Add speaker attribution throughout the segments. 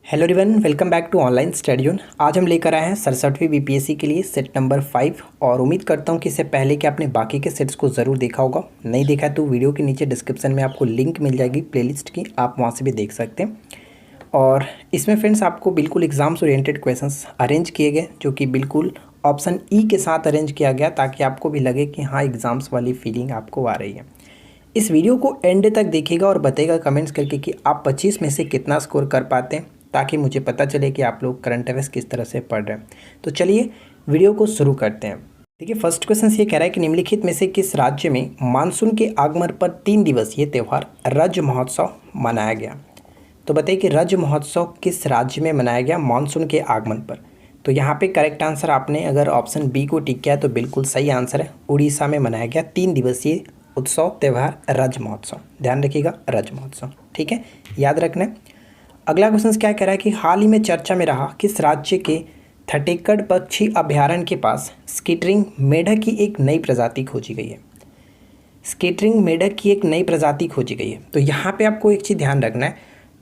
Speaker 1: Hello everyone, welcome back to online study zone. आज हम लेकर आए हैं 67वीं बीपीएससी के लिए सेट नंबर 5 और उम्मीद करता हूं कि इससे पहले कि आपने बाकी के सेट्स को ज़रूर देखा होगा। नहीं देखा है तो वीडियो के नीचे डिस्क्रिप्शन में आपको लिंक मिल जाएगी प्लेलिस्ट की, आप वहां से भी देख सकते हैं। और इसमें फ्रेंड्स आपको बिल्कुल एग्जाम्स ओरिएंटेड क्वेश्चंस अरेंज किए गए, जो कि बिल्कुल ऑप्शन ई के साथ अरेंज किया गया ताकि आपको भी लगे कि हाँ, एग्ज़ाम्स वाली फीलिंग आपको आ रही है। इस वीडियो को एंड तक देखिएगा और बताइएगा कमेंट्स करके कि आप 25 में से कितना स्कोर कर पाते हैं, ताकि मुझे पता चले कि आप लोग करंट अफेयर्स किस तरह से पढ़ रहे हैं। तो चलिए वीडियो को शुरू करते हैं। देखिए, फर्स्ट क्वेश्चन ये कह रहा है कि निम्नलिखित में से किस राज्य में मानसून के आगमन पर 3 दिवसीय त्यौहार रज महोत्सव मनाया गया। तो बताइए कि रज महोत्सव किस राज्य में मनाया गया मानसून के आगमन पर। तो यहाँ पे करेक्ट आंसर आपने अगर ऑप्शन बी को टिक किया है तो बिल्कुल सही आंसर है। उड़ीसा में मनाया गया 3 दिवसीय उत्सव त्यौहार रज महोत्सव। ध्यान रखिएगा, रज महोत्सव, ठीक है, याद रखना है। अगला क्वेश्चन क्या कह रहा है कि हाल ही में चर्चा में रहा किस राज्य के थटेकड़ पक्षी अभयारण्य के पास स्किटरिंग मेढक की एक नई प्रजाति खोजी गई है। स्किटरिंग मेढक की एक नई प्रजाति खोजी गई है। तो यहाँ पे आपको एक चीज़ ध्यान रखना है,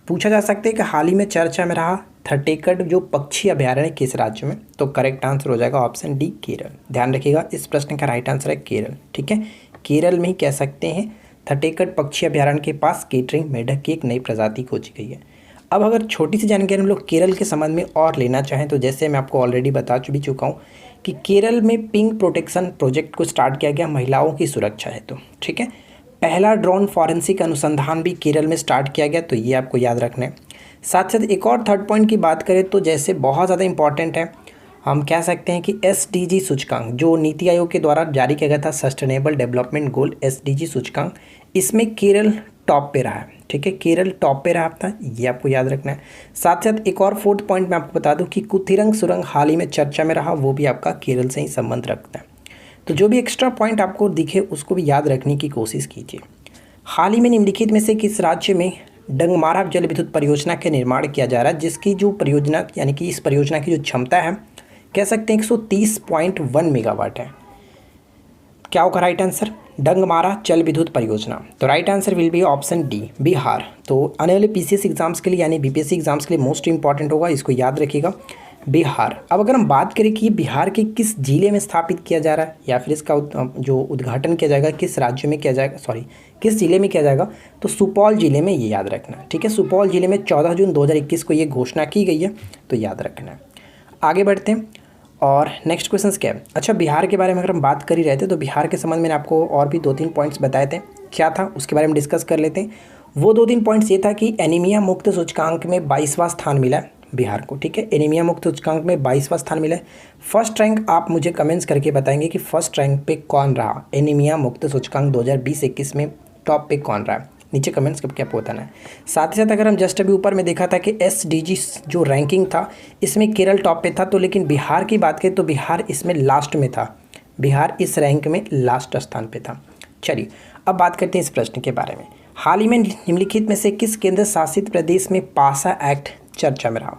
Speaker 1: पूछा जा सकता है कि हाल ही में चर्चा में रहा थटेकड़ जो पक्षी अभयारण्य किस राज्य में। तो करेक्ट आंसर हो जाएगा ऑप्शन डी, केरल। ध्यान रखिएगा, इस प्रश्न का राइट आंसर है केरल, ठीक है। केरल में ही कह सकते हैं थटेकड़ पक्षी अभयारण्य के पास स्किटरिंग मेढक की एक नई प्रजाति खोजी गई है। अब अगर छोटी सी जानकारी हम लोग केरल के संबंध में और लेना चाहें तो जैसे मैं आपको ऑलरेडी बता भी चुका हूँ कि केरल में पिंक प्रोटेक्शन प्रोजेक्ट को स्टार्ट किया गया महिलाओं की सुरक्षा है, तो ठीक है। पहला ड्रोन फॉरेंसिक अनुसंधान भी केरल में स्टार्ट किया गया, तो ये आपको याद रखना है। साथ साथ एक और थर्ड पॉइंट की बात करें तो जैसे बहुत ज़्यादा इंपॉर्टेंट है, हम कह सकते हैं कि SDG सूचकांक जो नीति आयोग के द्वारा जारी किया गया था, सस्टेनेबल डेवलपमेंट गोल SDG सूचकांक, इसमें केरल टॉप पे रहा है, ठीक है। केरल टॉप पे रहा था, ये आपको याद रखना है। साथ साथ एक और फोर्थ पॉइंट मैं आपको बता दूं कि कुथिरंग सुरंग हाल ही में चर्चा में रहा, वो भी आपका केरल से ही संबंध रखता है। तो जो भी एक्स्ट्रा पॉइंट आपको दिखे उसको भी याद रखने की कोशिश कीजिए। हाल ही में निम्नलिखित में से किस राज्य में डंगमारा जल विद्युत परियोजना का निर्माण किया जा रहा है, जिसकी जो परियोजना यानी कि इस परियोजना की जो क्षमता है कह सकते हैं 130.1 मेगावाट है। क्या होगा राइट आंसर? डंगमारा जल विद्युत परियोजना। तो right answer will be option D, Bihar. तो आने वाले PCS एग्जाम्स के लिए यानी BPSC एग्जाम्स के लिए मोस्ट इंपॉर्टेंट होगा, इसको याद रखिएगा, बिहार। अब अगर हम बात करें कि बिहार के किस जिले में स्थापित किया जा रहा है या फिर इसका जो उद्घाटन किया जाएगा किस राज्य में किया जाएगा, किस जिले में किया जाएगा, तो सुपौल जिले में, ये याद रखना है, ठीक है। सुपौल जिले में 14 जून 2021 को ये घोषणा की गई है, तो याद रखना है। आगे बढ़ते हैं और नेक्स्ट क्वेश्चन क्या है। अच्छा, बिहार के बारे में अगर हम बात कर ही रहे थे तो बिहार के संबंध में आपको और भी 2-3 पॉइंट्स बताए थे, क्या था उसके बारे में डिस्कस कर लेते हैं। वो 2-3 पॉइंट्स ये था कि एनीमिया मुक्त सूचकांक में 22वां स्थान मिला है बिहार को, ठीक है। एनीमिया मुक्त सूचकांक में 22वां स्थान मिला है। फर्स्ट रैंक आप मुझे कमेंट्स करके बताएंगे कि फर्स्ट रैंक पे कौन रहा, एनीमिया मुक्त सूचकांक 2020-21 में टॉप पे कौन रहा, नीचे कमेंट्स करके आपको बताना है। साथ ही साथ अगर हम जस्ट अभी ऊपर में देखा था कि SDG जो रैंकिंग था इसमें केरल टॉप पे था, तो लेकिन बिहार की बात करें तो बिहार इसमें लास्ट में था, बिहार इस रैंक में लास्ट स्थान पे था। चलिए अब बात करते हैं इस प्रश्न के बारे में। हाल ही में निम्नलिखित में से किस केंद्र शासित प्रदेश में पासा एक्ट चर्चा में रहा।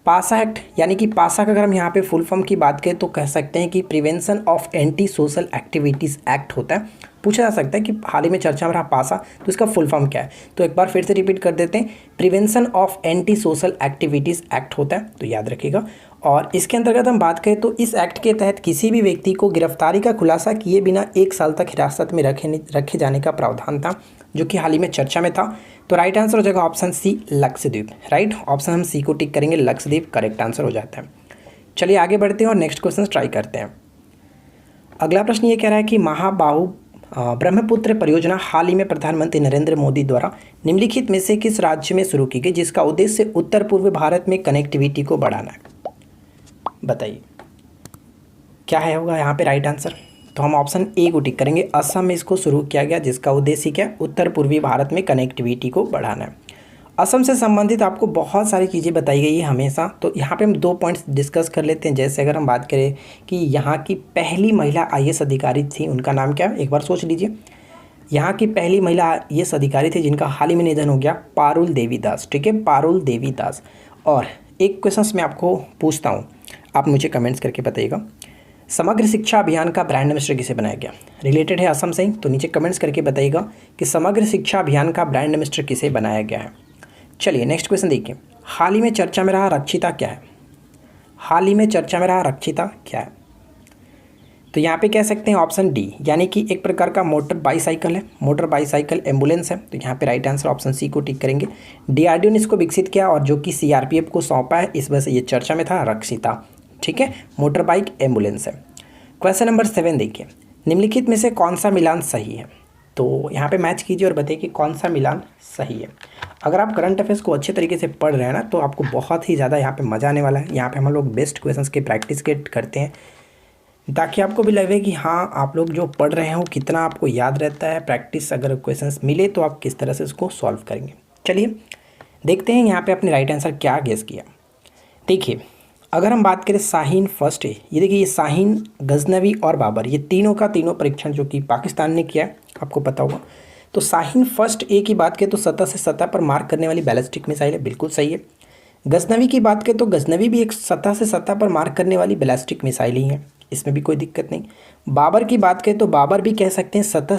Speaker 1: पासा एक्ट यानी कि पासा का अगर हम यहाँ पे फुल फॉर्म की बात करें तो कह सकते हैं कि prevention of anti social activities act होता है। पूछा जा सकता है कि हाल ही में चर्चा में रहा पासा, तो इसका फुल फॉर्म क्या है, तो एक बार फिर से रिपीट कर देते हैं, prevention of anti social activities act होता है, तो याद रखिएगा। और इसके अंतर्गत हम बात करें तो इस एक्ट के तहत किसी भी व्यक्ति को गिरफ्तारी का खुलासा किए बिना 1 साल तक हिरासत में रखे जाने का प्रावधान था, जो कि हाल ही में चर्चा में था। तो राइट आंसर हो जाएगा option C, Lakshadweep. Right, option हम सी को टिक करेंगे, लक्षद्वीप करेक्ट आंसर हो जाता है। चलिए आगे बढ़ते हैं और नेक्स्ट क्वेश्चन ट्राई करते हैं। अगला प्रश्न ये कह रहा है कि महाबाहु ब्रह्मपुत्र परियोजना हाल ही में प्रधानमंत्री नरेंद्र मोदी द्वारा निम्नलिखित में से किस राज्य में शुरू की गई, जिसका उद्देश्य उत्तर पूर्व भारत में कनेक्टिविटी को बढ़ाना है। बताइए क्या है होगा यहाँ पे राइट आंसर। तो हम ऑप्शन ए को टिक करेंगे, असम में इसको शुरू किया गया, जिसका उद्देश्य क्या, उत्तर पूर्वी भारत में कनेक्टिविटी को बढ़ाना है। असम से संबंधित आपको बहुत सारी चीज़ें बताई गई है हमेशा, तो यहाँ पे हम 2 पॉइंट्स डिस्कस कर लेते हैं। जैसे अगर हम बात करें कि यहाँ की पहली महिला IAS अधिकारी थी, उनका नाम क्या है, एक बार सोच लीजिए। यहाँ की पहली महिला IAS अधिकारी थी जिनका हाल ही में निधन हो गया, पारुल देवी दास, ठीक है, पारुल देवी दास। और एक क्वेश्चन मैं आपको पूछता हूँ, आप मुझे कमेंट्स करके बताइएगा, समग्र शिक्षा अभियान का ब्रांड एम्बेसडर किसे बनाया गया। रिलेटेड है असम से ही, तो नीचे कमेंट्स करके बताइएगा कि समग्र शिक्षा अभियान का ब्रांड एम्बेसडर किसे बनाया गया है। चलिए नेक्स्ट क्वेश्चन देखिए। हाल ही में चर्चा में रहा रक्षिता क्या है? हाल ही में चर्चा में रहा रक्षिता क्या है? तो यहाँ पे कह सकते हैं ऑप्शन डी, यानी कि एक प्रकार का मोटर बाईसाइकिल है, मोटर बाईसाइकिल एम्बुलेंस है। तो यहाँ पे राइट आंसर ऑप्शन सी को टिक करेंगे। डीआरडीओ ने इसको विकसित किया और जो कि सीआरपीएफ को सौंपा है, इस वजह से ये चर्चा में था रक्षिता। ठीक है, मोटर बाइक एम्बुलेंस है। क्वेश्चन नंबर 7 देखिए, निम्नलिखित में से कौन सा मिलान सही है? तो यहाँ पे मैच कीजिए और बताइए कि कौन सा मिलान सही है। अगर आप करंट अफेयर्स को अच्छे तरीके से पढ़ रहे हैं ना, तो आपको बहुत ही ज़्यादा यहाँ पे मज़ा आने वाला है। यहाँ पे हम लोग बेस्ट क्वेश्चंस की प्रैक्टिस करते हैं, ताकि आपको भी लगे कि हाँ, आप लोग जो पढ़ रहे हो कितना आपको याद रहता है। प्रैक्टिस अगर क्वेश्चंस मिले तो आप किस तरह से इसको सॉल्व करेंगे। चलिए देखते हैं यहाँ पे अपने राइट आंसर क्या गेस किया। देखिए, अगर हम बात करें शाहीन फर्स्ट है, ये देखिए, ये शाहीन, गजनवी और बाबर, ये तीनों का तीनों परीक्षण जो कि पाकिस्तान ने किया है, आपको पता होगा। तो शाहीन फर्स्ट ए की बात करें तो सतह से सतह पर मार करने वाली बैलिस्टिक मिसाइल है, बिल्कुल सही है। गजनवी की बात करें तो गजनवी भी एक सतह से सतह पर मार करने वाली बैलिस्टिक मिसाइल ही है, इसमें भी कोई दिक्कत नहीं। बाबर की बात करें तो बाबर भी कह सकते हैं सतह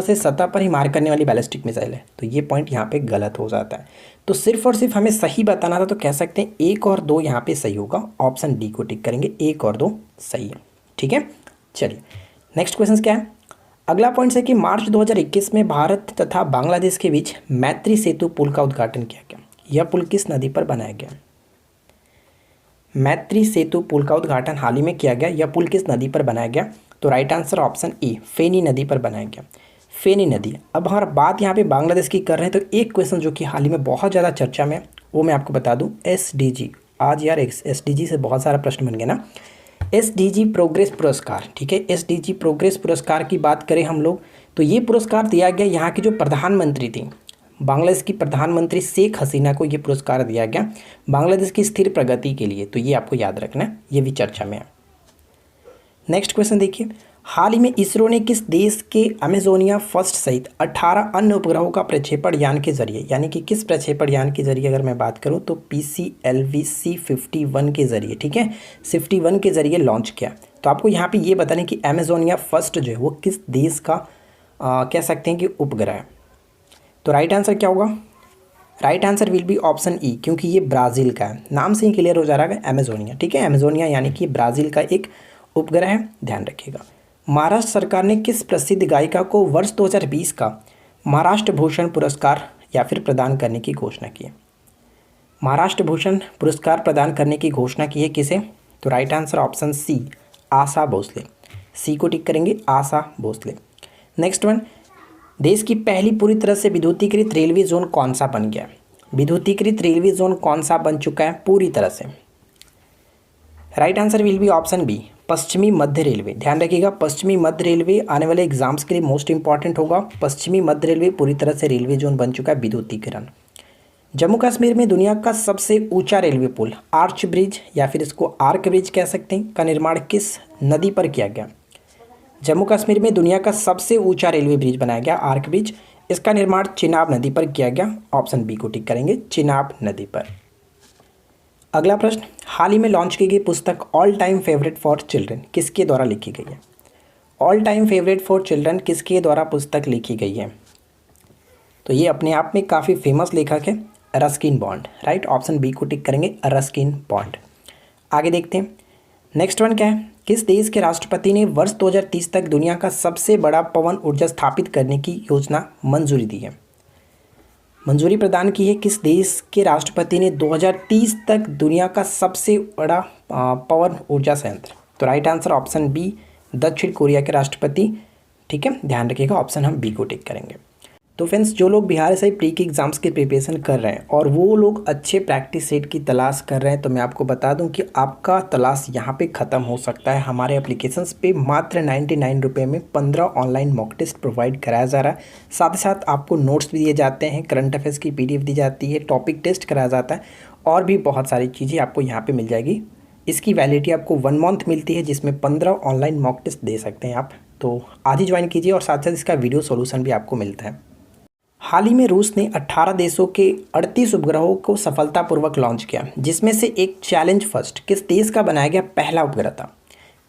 Speaker 1: से सतह पर ही मार करने वाली बैलिस्टिक मिसाइल है। तो ये पॉइंट यहाँ पे गलत हो जाता है। तो सिर्फ और सिर्फ हमें सही बताना था, तो कह सकते हैं 1 और 2 यहाँ पे सही होगा। ऑप्शन डी को टिक करेंगे, 1 और 2 सही है। ठीक है, चलिए नेक्स्ट क्वेश्चन क्या है। अगला पॉइंट है कि मार्च 2021 में भारत तथा बांग्लादेश के बीच मैत्री सेतु पुल का उद्घाटन किया गया। यह पुल किस नदी पर बनाया गया? मैत्री सेतु पुल का उद्घाटन हाल ही में किया गया। यह पुल किस नदी पर बनाया गया? तो राइट आंसर ऑप्शन ए, फेनी नदी पर बनाया गया, फेनी नदी। अब हमारा बात यहाँ पे बांग्लादेश की कर रहे हैं, तो एक क्वेश्चन जो कि हाल ही में बहुत ज़्यादा चर्चा में, वो मैं आपको बता दूं, एसडीजी। आज यार एसडीजी से बहुत सारा प्रश्न बन गया ना। एसडीजी प्रोग्रेस पुरस्कार, ठीक है, एसडीजी प्रोग्रेस पुरस्कार की बात करें हम लोग, तो ये पुरस्कार दिया गया यहाँ की जो प्रधानमंत्री थी, बांग्लादेश की प्रधानमंत्री शेख हसीना को ये पुरस्कार दिया गया बांग्लादेश की स्थिर प्रगति के लिए। तो ये आपको याद रखना है, ये भी चर्चा में है। नेक्स्ट क्वेश्चन देखिए, हाल ही में इसरो ने किस देश के अमेजोनिया फर्स्ट सहित 18 अन्य उपग्रहों का प्रक्षेपण यान के जरिए, यानी कि किस प्रक्षेपण यान के जरिए अगर मैं बात करूं तो PCLV-C51 के जरिए, ठीक है, 51 के जरिए लॉन्च किया। तो आपको यहाँ पे ये बताने कि अमेजोनिया फर्स्ट जो है वो किस देश का कह सकते हैं कि उपग्रह है। तो राइट आंसर क्या होगा? Right answer will be option E, क्योंकि ये ब्राज़ील का है। नाम से ही क्लियर हो जा रहा है अमेजोनिया, ठीक है, अमेजोनिया यानी कि ब्राज़ील का एक उपग्रह है, ध्यान रखिएगा। महाराष्ट्र सरकार ने किस प्रसिद्ध गायिका को वर्ष 2020 का महाराष्ट्र भूषण पुरस्कार या फिर प्रदान करने की घोषणा की है? महाराष्ट्र भूषण पुरस्कार प्रदान करने की घोषणा की है किसे? तो राइट आंसर ऑप्शन सी, आशा भोसले। सी को टिक करेंगे, आशा भोसले। नेक्स्ट वन, देश की पहली पूरी तरह से विद्युतीकृत रेलवे जोन कौन सा बन गया? विद्युतीकृत रेलवे जोन कौन सा बन चुका है पूरी तरह से? Right answer will be option B, पश्चिमी मध्य रेलवे। ध्यान रखिएगा, पश्चिमी मध्य रेलवे आने वाले एग्जाम्स के लिए मोस्ट इंपॉर्टेंट होगा। पश्चिमी मध्य रेलवे पूरी तरह से रेलवे जोन बन चुका है, विद्युतीकरण। जम्मू कश्मीर में दुनिया का सबसे ऊंचा रेलवे पुल, आर्च ब्रिज या फिर इसको आर्क ब्रिज कह सकते हैं, का निर्माण किस नदी पर किया गया? जम्मू कश्मीर में दुनिया का सबसे ऊंचा रेलवे ब्रिज बनाया गया, आर्क ब्रिज। इसका निर्माण चिनाब नदी पर किया गया। ऑप्शन बी को टिक करेंगे, चिनाब नदी पर। अगला प्रश्न, हाल ही में लॉन्च की गई पुस्तक all time favourite for children किसके द्वारा लिखी गई है? All time favourite for children किसके द्वारा पुस्तक लिखी गई है? तो ये अपने आप में काफ़ी फेमस लेखक है, Ruskin Bond. Right, option B को टिक करेंगे, रस्किन बॉन्ड। आगे देखते हैं, नेक्स्ट वन क्या है, किस देश के राष्ट्रपति ने वर्ष 2030 तक दुनिया का सबसे बड़ा पवन ऊर्जा स्थापित करने की योजना मंजूरी दी है? मंजूरी प्रदान की है किस देश के राष्ट्रपति ने 2030 तक दुनिया का सबसे बड़ा पवन ऊर्जा संयंत्र? तो राइट आंसर ऑप्शन बी, दक्षिण कोरिया के राष्ट्रपति। ठीक है, ध्यान रखिएगा, ऑप्शन हम बी को टिक करेंगे। तो फ्रेंड्स, जो लोग बिहार से प्री के एग्ज़ाम्स की प्रिपरेशन कर रहे हैं और वो लोग अच्छे प्रैक्टिस सेट की तलाश कर रहे हैं, तो मैं आपको बता दूं कि आपका तलाश यहाँ पे ख़त्म हो सकता है। हमारे एप्लीकेशंस पे मात्र 99 रुपये में 15 ऑनलाइन मॉक टेस्ट प्रोवाइड कराया जा रहा है। साथ ही साथ आपको नोट्स भी दिए जाते हैं, करंट अफेयर्स की PDF दी जाती है, टॉपिक टेस्ट कराया जाता है और भी बहुत सारी चीज़ें आपको यहाँ पर मिल जाएगी। इसकी वैलिडिटी आपको 1 मंथ मिलती है, जिसमें 15 ऑनलाइन मॉक टेस्ट दे सकते हैं आप। तो आज ही ज्वाइन कीजिए और साथ साथ इसका वीडियो सोल्यूशन भी आपको मिलता है। हाल ही में रूस ने 18 देशों के 38 उपग्रहों को सफलतापूर्वक लॉन्च किया, जिसमें से एक चैलेंज फर्स्ट किस देश का बनाया गया पहला उपग्रह था?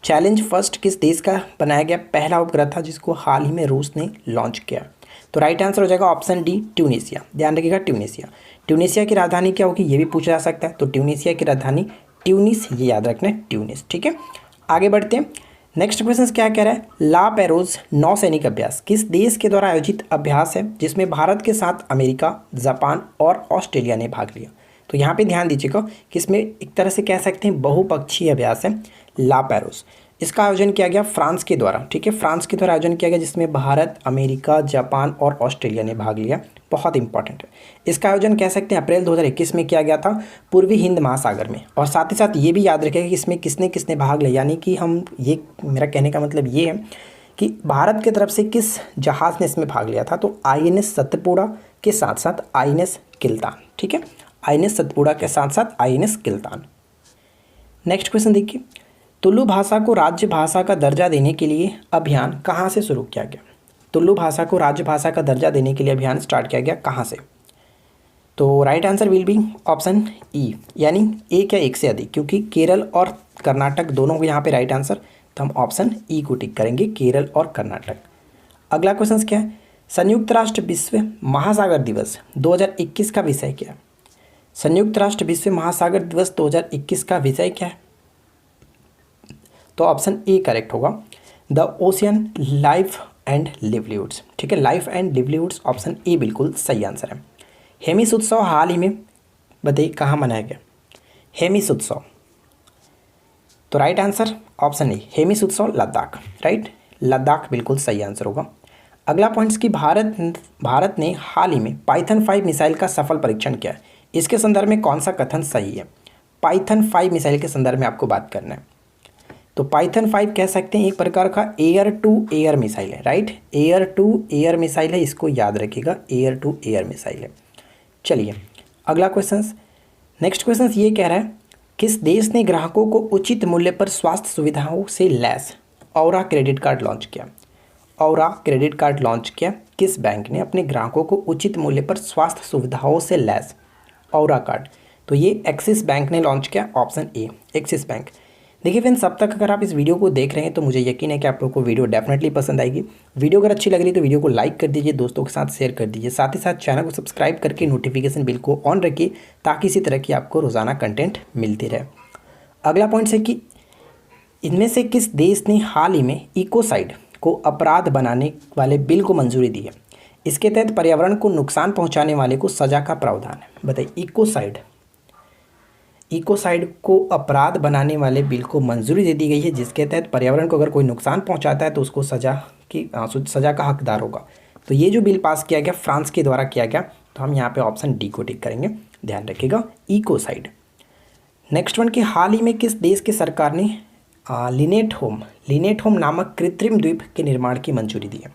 Speaker 1: चैलेंज फर्स्ट किस देश का बनाया गया पहला उपग्रह था जिसको हाल ही में रूस ने लॉन्च किया? तो राइट आंसर हो जाएगा ऑप्शन डी, ट्यूनीशिया। ध्यान रखिएगा, ट्यूनीशिया। ट्यूनीशिया की राजधानी क्या होगी, ये भी पूछा जा सकता है। तो ट्यूनीशिया की राजधानी ट्यूनिस, ये याद रखना है, ट्यूनिस। ठीक है, आगे बढ़ते हैं। नेक्स्ट क्वेश्चन क्या कह रहा है, ला पेरोज नौसैनिक अभ्यास किस देश के द्वारा आयोजित अभ्यास है जिसमें भारत के साथ अमेरिका, जापान और ऑस्ट्रेलिया ने भाग लिया। तो यहाँ पे ध्यान दीजिएगा कि इसमें एक तरह से कह सकते हैं बहुपक्षीय अभ्यास है ला पेरोज। इसका आयोजन किया गया फ्रांस के द्वारा। ठीक है, फ्रांस के द्वारा आयोजन किया गया जिसमें भारत, अमेरिका, जापान और ऑस्ट्रेलिया ने भाग लिया। बहुत इंपॉर्टेंट है। इसका आयोजन कह सकते हैं अप्रैल 2021 में किया गया था पूर्वी हिंद महासागर में। और साथ ही साथ ये भी याद रखेगा कि इसमें किसने किसने भाग लिया, यानी कि हम ये, मेरा कहने का मतलब ये है कि भारत की तरफ से किस जहाज़ ने इसमें भाग लिया था। तो INS सतपुड़ा के साथ साथ INS किल्तान। ठीक है, INS सतपुड़ा के साथ साथ INS किल्तान। नेक्स्ट क्वेश्चन देखिए, तुलु भाषा को राज्य भाषा का दर्जा देने के लिए अभियान कहाँ से शुरू किया गया। तुलु भाषा को राज्य भाषा का दर्जा देने के लिए अभियान स्टार्ट किया गया कहाँ से। तो right answer will be option E, यानी एक या एक से अधिक, क्योंकि केरल और कर्नाटक दोनों को यहाँ पे राइट आंसर, तो हम ऑप्शन ई को टिक करेंगे, केरल और कर्नाटक। अगला क्वेश्चन क्या है, संयुक्त राष्ट्र विश्व महासागर दिवस 2021 का विषय क्या है। संयुक्त राष्ट्र विश्व महासागर दिवस 2021 का विषय क्या है। तो ऑप्शन ए करेक्ट होगा, द ओशियन लाइफ एंड लिवलीहुड्स। ठीक है, लाइफ एंड लिवलीहुड्स, ऑप्शन ए बिल्कुल सही आंसर है। हेमिस उत्सव हाल ही में बताइए कहाँ मनाया गया, हेमिस उत्सव। तो right answer option A, Hemis उत्सव लद्दाख। राइट, लद्दाख बिल्कुल सही आंसर होगा। अगला पॉइंट्स कि भारत ने हाल ही में पाइथन 5 मिसाइल का सफल परीक्षण किया है। इसके संदर्भ में कौन सा कथन सही है। पाइथन 5 मिसाइल के संदर्भ में आपको बात करना है। तो पाइथन 5 कह सकते हैं एक प्रकार का एयर टू एयर मिसाइल है। Right, air to air missile है, इसको याद रखिएगा, एयर टू एयर मिसाइल है। चलिए अगला क्वेश्चन, नेक्स्ट क्वेश्चन ये कह रहा है, किस देश ने ग्राहकों को उचित मूल्य पर स्वास्थ्य सुविधाओं से लैस औरा क्रेडिट कार्ड लॉन्च किया। औरा क्रेडिट कार्ड लॉन्च किया किस बैंक ने अपने ग्राहकों को उचित मूल्य पर स्वास्थ्य सुविधाओं से लैस औरा कार्ड। तो ये एक्सिस बैंक ने लॉन्च किया, ऑप्शन ए एक्सिस बैंक। देखिए फ्रेंड्स, अब तक अगर आप इस वीडियो को देख रहे हैं तो मुझे यकीन है कि आप लोगों को वीडियो डेफिनेटली पसंद आएगी। वीडियो अगर अच्छी लग रही है तो वीडियो को लाइक कर दीजिए, दोस्तों के साथ शेयर कर दीजिए, साथ ही साथ चैनल को सब्सक्राइब करके नोटिफिकेशन बिल को ऑन रखिए ताकि इसी तरह की आपको रोज़ाना कंटेंट मिलती रहे। अगला पॉइंट है कि इनमें से किस देश ने हाल ही में इकोसाइड को अपराध बनाने वाले बिल को मंजूरी दी है। इसके तहत पर्यावरण को नुकसान पहुँचाने वाले को सजा का प्रावधान है। बताइए, इकोसाइड को अपराध बनाने वाले बिल को मंजूरी दे दी गई है जिसके तहत पर्यावरण को अगर कोई नुकसान पहुंचाता है तो उसको सजा का हकदार होगा। तो ये जो बिल पास किया गया फ्रांस के द्वारा किया गया, तो हम यहाँ पे ऑप्शन डी को टिक करेंगे, ध्यान रखिएगा, इकोसाइड। नेक्स्ट वन कि हाल ही में किस देश की सरकार ने लिनेट होम नामक कृत्रिम द्वीप के निर्माण की मंजूरी दी है।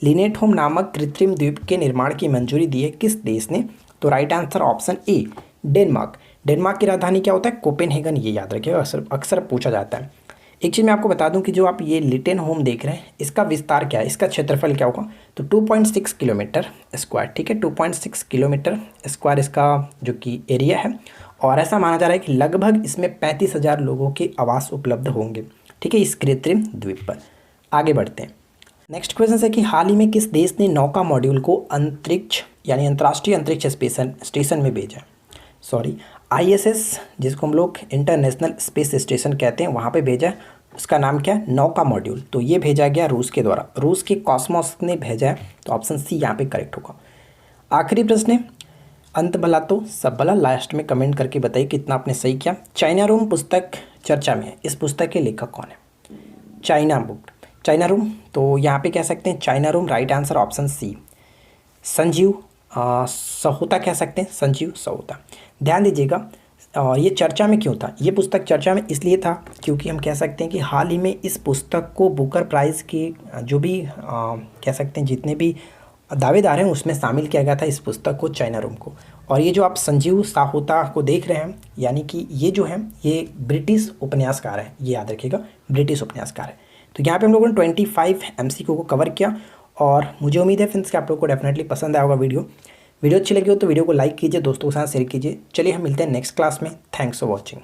Speaker 1: लिनेट होम नामक कृत्रिम द्वीप के निर्माण की मंजूरी दी है किस देश ने। तो right answer option A Denmark. Denmark की राजधानी क्या होता है, कोपेनहेगन, ये याद रखिएगा, अक्सर पूछा जाता है। एक चीज़ मैं आपको बता दूं कि जो आप ये लिटेन होम देख रहे हैं इसका विस्तार क्या है, इसका क्षेत्रफल क्या होगा। तो 2.6 किलोमीटर स्क्वायर। ठीक है, 2.6 किलोमीटर स्क्वायर इसका जो कि एरिया है, और ऐसा माना जा रहा है कि लगभग इसमें 35,000 लोगों के आवास उपलब्ध होंगे। ठीक है, इस कृत्रिम द्वीप पर। आगे बढ़ते हैं। नेक्स्ट क्वेश्चन है कि हाल ही में किस देश ने नौका मॉड्यूल को अंतरिक्ष यानी अंतर्राष्ट्रीय अंतरिक्ष स्टेशन में भेजा। ISS जिसको हम लोग इंटरनेशनल स्पेस स्टेशन कहते हैं, वहाँ पे भेजा है। उसका नाम क्या है, नौका मॉड्यूल। तो ये भेजा गया रूस के द्वारा, रूस के कॉस्मोस ने भेजा है। तो ऑप्शन सी यहाँ पे करेक्ट होगा। आखिरी प्रश्न है, अंत भला तो सब भला, लास्ट में कमेंट करके बताइए कितना आपने सही किया। चाइना रूम पुस्तक चर्चा में है, इस पुस्तक के लेखक कौन है। चाइना रूम, तो यहाँ पे कह सकते हैं China room, right answer option C Sanjeev Sahota कह सकते हैं, संजीव सहोता। ध्यान दीजिएगा, ये चर्चा में क्यों था, ये पुस्तक चर्चा में इसलिए था क्योंकि हम कह सकते हैं कि हाल ही में इस पुस्तक को बुकर प्राइज़ की जो भी कह सकते हैं जितने भी दावेदार हैं उसमें शामिल किया गया था इस पुस्तक को, चाइना रूम को। और ये जो आप संजीव साहोता को देख रहे हैं, यानी कि ये जो है ये ब्रिटिश उपन्यासकार है, ये याद रखिएगा, ब्रिटिश उपन्यासकार है। तो यहाँ पे हम लोगों ने 25 MCQ को कवर किया, और मुझे उम्मीद है फ्रेंड्स कि आप लोगों को डेफिनेटली पसंद आया होगा वीडियो अच्छी लगी हो तो वीडियो को लाइक कीजिए, दोस्तों के साथ शेयर कीजिए। चलिए हम मिलते हैं नेक्स्ट क्लास में। Thanks for watching.